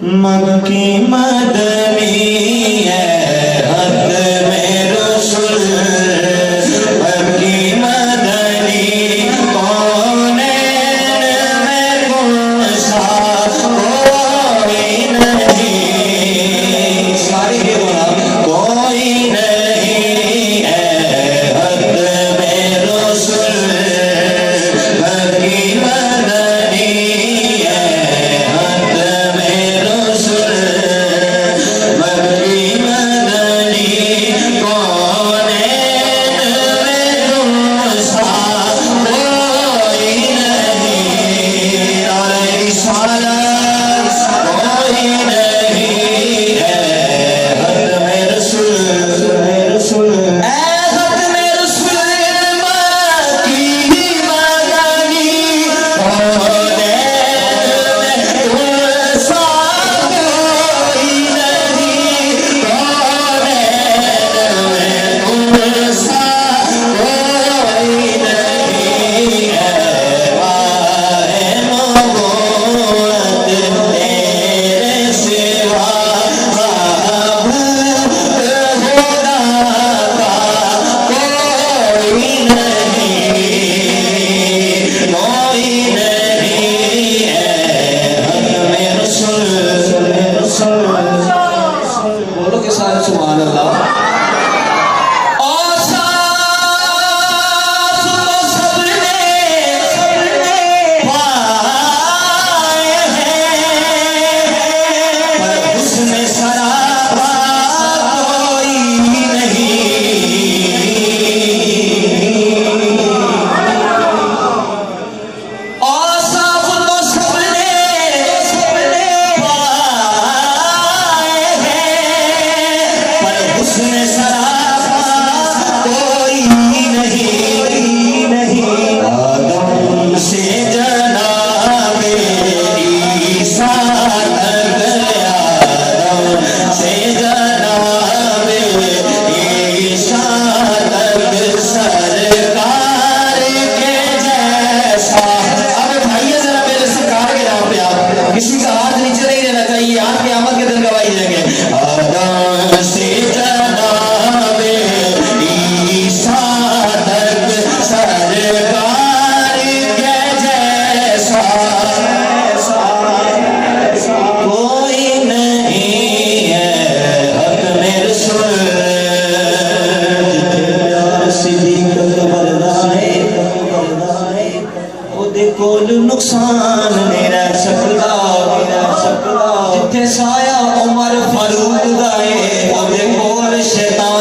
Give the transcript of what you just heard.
مکی مدنی ہے حد میں رسول مکی مدنی کونین میں گوشا کوئی نہیں ساری کے بولا کوئی نہیں ہے حد میں رسول مکی مدنی ہے حد میں رسول مکی مدنی کونین میں گوشا کوئی نہیں اور رسالت کوئی نہیں ہے حد میں رسول اے حد میں رسول مکی مدنی کونین میں گوشا کوئی نہیں کونین میں گوشا کوئی نہیں ہے ماہ نبوت تیرے سوا معبود خدا کا کوئی نہیں ہے حد میں رسول بولو کہ سارے سبحان اللہ اور ساز تو سب نے پائے ہیں پر حسن سراپا کوئی نہیں اور صاف تو سب نے پائے ہیں پر حسن سراپا کوئی نہیں آدم سے جناب عیسیٰ تک آدم سے جناب عیسیٰ تک سرکار کے جیسا اب اٹھائیے ذرا میرے سرکار کے نام پہ آپ کسی کا ہاتھ نیچے نہیں رہنا چاہیے آپ قیامت کے دن گواہی دیں گے آدم سے جناب عیسیٰ تک سرکار کے جیسا کوئی نہیں ہے حق میں رسول صدیق بردا ہے وہ دیکھو نقصان نہیں رہ سکتا جتھے سایہ عمر فاروق دا ہے وہ دیکھو شیطان